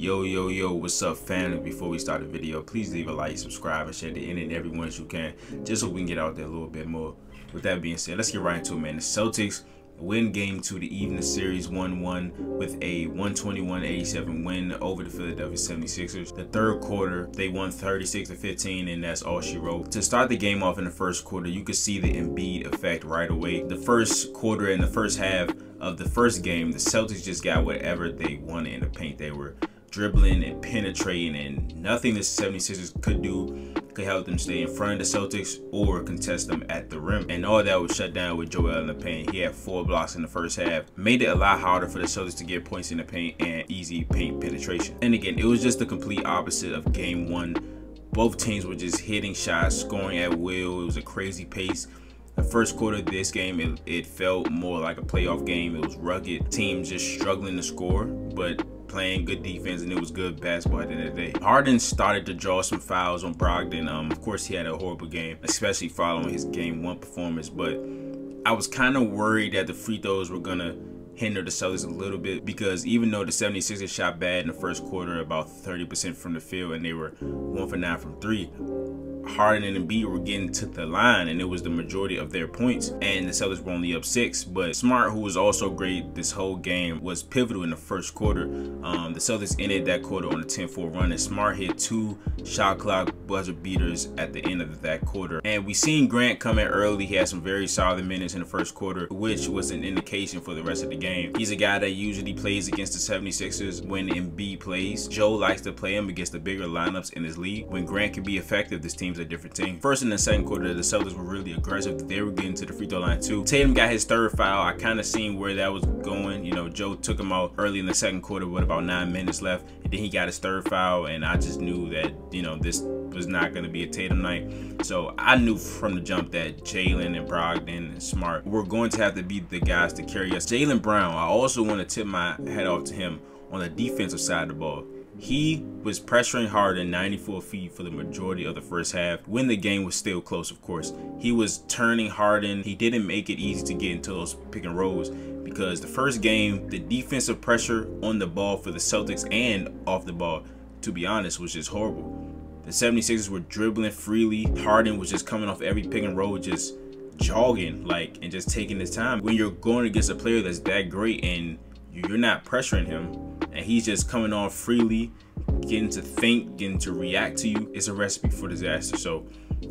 Yo, what's up, family? Before we start the video, please leave a like, subscribe, and share to any and everyone that you can, just so we can get out there a little bit more. With that being said, let's get right into it, man. The Celtics win game 2 to even the series 1-1 with a 121-87 win over the Philadelphia 76ers. The third quarter, they won 36-15, and that's all she wrote. To start the game off in the first quarter, you could see the Embiid effect right away. The first quarter and the first half of the first game, the Celtics just got whatever they wanted in the paint. They were dribbling and penetrating, and nothing the 76ers could do could help them stay in front of the Celtics or contest them at the rim. And all that was shut down with Joel in the paint. He had 4 blocks in the first half. Made it a lot harder for the Celtics to get points in the paint and easy paint penetration. And again, it was just the complete opposite of game 1. Both teams were just hitting shots, scoring at will. It was a crazy pace. The first quarter of this game, it felt more like a playoff game. It was rugged. Teams just struggling to score, but playing good defense, and it was good basketball at the end of the day. Harden started to draw some fouls on Brogdon. Of course, he had a horrible game, especially following his game 1 performance, but I was kind of worried that the free throws were going to hinder the Celtics a little bit, because even though the 76ers shot bad in the first quarter, about 30% from the field, and they were 1 for 9 from 3, Harden and Embiid were getting to the line, and it was the majority of their points, and the Celtics were only up 6. But Smart, who was also great this whole game, was pivotal in the first quarter. The Celtics ended that quarter on a 10-4 run, and Smart hit 2 shot clock buzzer beaters at the end of that quarter. And we seen Grant come in early. He had some very solid minutes in the first quarter, which was an indication for the rest of the game. He's a guy that usually plays against the 76ers when Embiid plays. Joe likes to play him against the bigger lineups in his league. When Grant can be effective, this team's a different team. First and the second quarter, the Celtics were really aggressive. They were getting to the free throw line too. Tatum got his 3rd foul. I kind of seen where that was going. You know, Joe took him out early in the second quarter with about 9 minutes left, and then he got his 3rd foul, and I just knew that, you know, this was not going to be a Tatum night. So I knew from the jump that Jalen and Brogdon and Smart were going to have to be the guys to carry us. Jalen Brown, I also want to tip my hat off to him on the defensive side of the ball. He was pressuring Harden 94 feet for the majority of the first half, when the game was still close, of course. He was turning Harden. He didn't make it easy to get into those pick and rolls, because the first game, the defensive pressure on the ball for the Celtics and off the ball, to be honest, was just horrible. The 76ers were dribbling freely. Harden was just coming off every pick and roll, just jogging, and just taking his time. When you're going against a player that's that great and you're not pressuring him, and he's just coming on freely, getting to think, getting to react to you, it's a recipe for disaster. So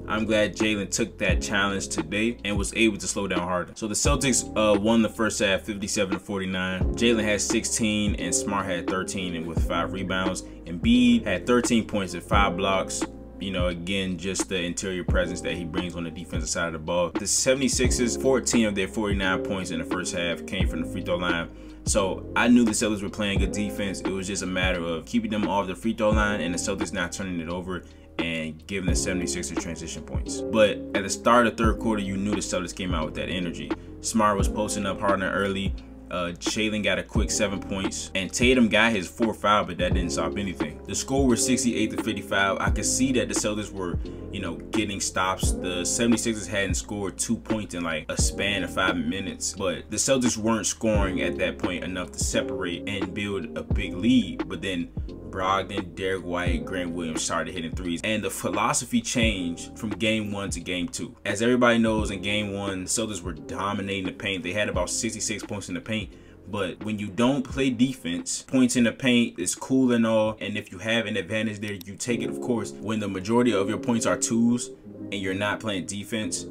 I'm glad Jalen took that challenge today and was able to slow down Harden. So the Celtics won the first half 57-49. Jalen had 16 and Smart had 13 and with 5 rebounds. Embiid had 13 points and 5 blocks. You know, again, just the interior presence that he brings on the defensive side of the ball. The 76ers, 14 of their 49 points in the first half came from the free throw line. So I knew the Celtics were playing good defense. It was just a matter of keeping them off the free throw line and the Celtics not turning it over and giving the 76ers transition points. But at the start of the third quarter, you knew the Celtics came out with that energy. Smart was posting up Harden early. Jalen got a quick 7 points, and Tatum got his 4th foul, but that didn't stop anything. The score was 68-55. I could see that the Celtics were, you know, getting stops. The 76ers hadn't scored 2 points in like a span of 5 minutes, but the Celtics weren't scoring at that point enough to separate and build a big lead. But then Brogdon, Derek White, Grant Williams started hitting threes, and the philosophy changed from game 1 to game 2. As everybody knows, in game 1, the Celtics were dominating the paint. They had about 66 points in the paint. But when you don't play defense, points in the paint is cool and all, and if you have an advantage there, you take it, of course. When the majority of your points are 2s and you're not playing defense,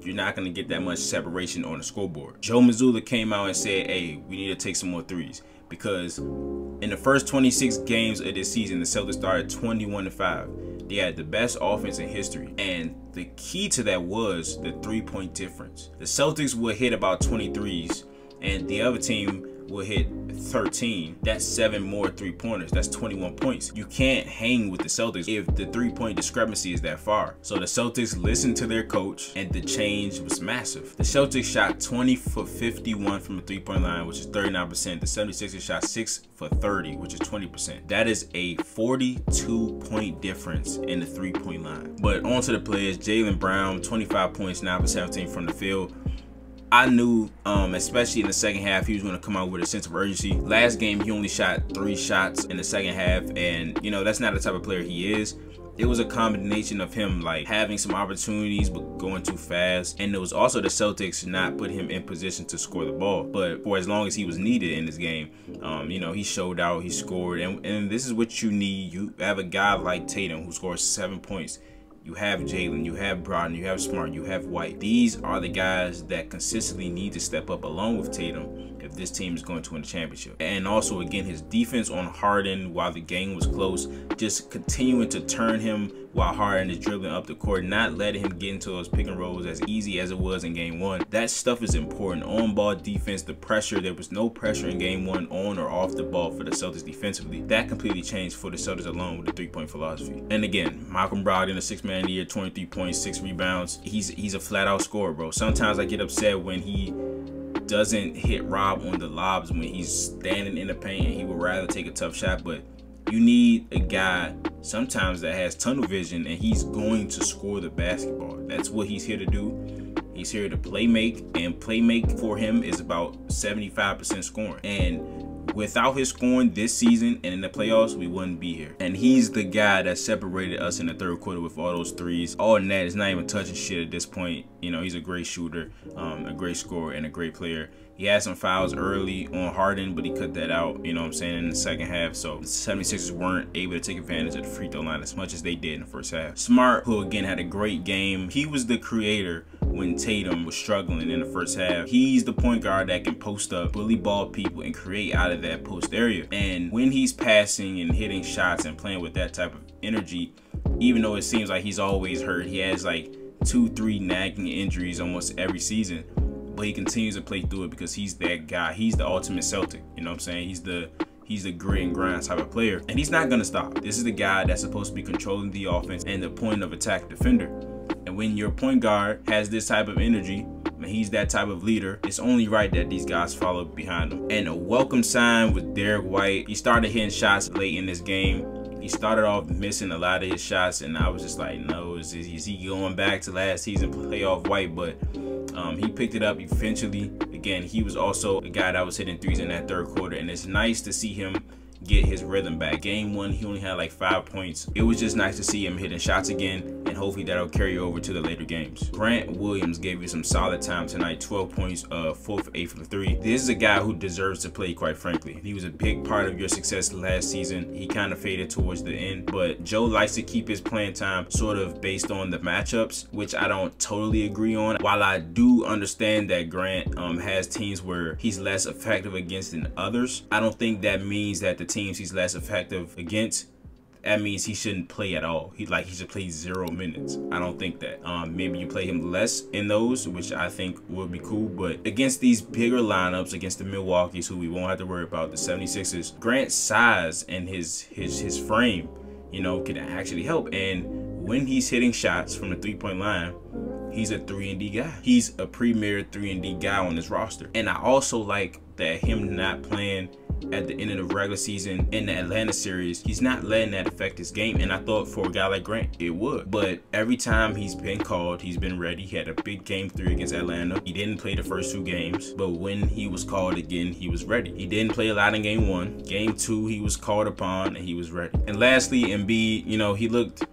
you're not going to get that much separation on the scoreboard. Joe Mazzulla came out and said, hey, we need to take some more 3s, because in the first 26 games of this season, the Celtics started 21-5. They had the best offense in history, and the key to that was the 3-point difference. The Celtics would hit about 23s, and the other team will hit 13. That's 7 more 3-pointers. That's 21 points. You can't hang with the Celtics if the 3-point discrepancy is that far. So the Celtics listened to their coach, and the change was massive. The Celtics shot 20 for 51 from the 3-point line, which is 39%. The 76ers shot 6 for 30, which is 20%. That is a 42-point difference in the 3-point line. But on to the players. Jalen Brown, 25 points, 9 for 17 from the field. I knew, especially in the second half, he was going to come out with a sense of urgency. Last game, he only shot 3 shots in the second half, and you know, that's not the type of player he is. It was a combination of him like having some opportunities but going too fast, and it was also the Celtics not put him in position to score the ball. But for as long as he was needed in this game, you know, he showed out, he scored, and this is what you need. You have a guy like Tatum who scores 7 points. You have Jalen, you have Brogdon, you have Smart, you have White. These are the guys that consistently need to step up along with Tatum if this team is going to win the championship. And also, again, his defense on Harden while the game was close, just continuing to turn him while Harden is dribbling up the court, not letting him get into those pick and rolls as easy as it was in game 1. That stuff is important. On-ball defense, the pressure, there was no pressure in game 1 on or off the ball for the Celtics defensively. That completely changed for the Celtics alone with the 3-point philosophy. And again, Malcolm Brogdon, a 6-man of the year, 23 points, 6 rebounds. He's a flat-out scorer, bro. Sometimes I get upset when he doesn't hit Rob on the lobs when he's standing in the paint and he would rather take a tough shot, but you need a guy sometimes that has tunnel vision and he's going to score the basketball. That's what he's here to do. He's here to play make, and play make for him is about 75% scoring. And without his scoring this season and in the playoffs, we wouldn't be here. And he's the guy that separated us in the third quarter with all those threes. All net is not even touching shit at this point. You know, he's a great shooter, a great scorer, and a great player. He had some fouls early on Harden, but he cut that out, you know what I'm saying, in the second half. So the 76ers weren't able to take advantage of the free throw line as much as they did in the first half. Smart, who again had a great game, he was the creator when Tatum was struggling in the first half. He's the point guard that can post up, bully ball people, and create out of that post area. And when he's passing and hitting shots and playing with that type of energy, even though it seems like he's always hurt, he has like 2-3 nagging injuries almost every season, but he continues to play through it because he's that guy. He's the ultimate Celtic, you know what I'm saying? He's the grit and grind type of player, and he's not gonna stop. This is the guy that's supposed to be controlling the offense and the point of attack defender. And when your point guard has this type of energy, and he's that type of leader, it's only right that these guys follow behind him. And a welcome sign with Derek White. He started hitting shots late in this game. He started off missing a lot of his shots, and I was just like, no, is he going back to last season playoff White? But he picked it up eventually. Again, he was also a guy that was hitting threes in that third quarter, and it's nice to see him get his rhythm back. Game 1, he only had like 5 points. It was just nice to see him hitting shots again, and hopefully that'll carry over to the later games. Grant Williams gave you some solid time tonight, 12 points, 4 for 8 from 3. This is a guy who deserves to play, quite frankly. He was a big part of your success last season. He kind of faded towards the end, but Joe likes to keep his playing time sort of based on the matchups, which I don't totally agree on. While I do understand that Grant has teams where he's less effective against than others, I don't think that means that the teams he's less effective against, that means he shouldn't play at all. He should play 0 minutes. I don't think that. Maybe you play him less in those, which I think would be cool. But against these bigger lineups, against the Milwaukee's, who we won't have to worry about, the 76ers, Grant's size and his frame, you know, can actually help. And when he's hitting shots from the 3-point line, he's a 3-and-D guy. He's a premier 3-and-D guy on this roster. And I also like that him not playing at the end of the regular season in the Atlanta series, he's not letting that affect his game. And I thought for a guy like Grant, it would. But every time he's been called, he's been ready. He had a big game 3 against Atlanta. He didn't play the first 2 games, but when he was called again, he was ready. He didn't play a lot in game 1. Game 2, he was called upon and he was ready. And lastly, Embiid, you know, he looked,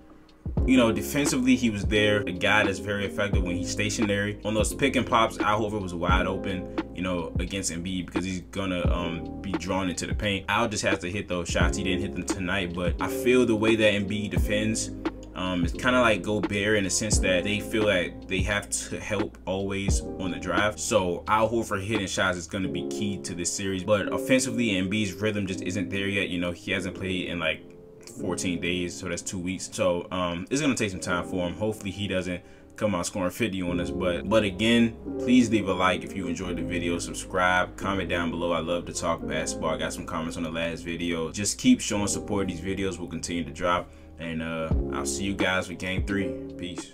you know, defensively, he was there. A guy that's very effective when he's stationary. On those pick and pops, Al Horford was wide open, you know, against Embiid because he's gonna be drawn into the paint. Al just has to hit those shots. He didn't hit them tonight, but I feel the way that Embiid defends, it's kind of like Gobert in the sense that they feel like they have to help always on the drive. So Al Horford hitting shots is going to be key to this series. But offensively, Embiid's rhythm just isn't there yet. You know, he hasn't played in like 14 days, so that's 2 weeks. So it's gonna take some time for him. Hopefully he doesn't come out scoring 50 on us, but again, please leave a like if you enjoyed the video, subscribe, comment down below. I love to talk basketball. I got some comments on the last video. Just keep showing support. These videos will continue to drop, and I'll see you guys for game 3. Peace.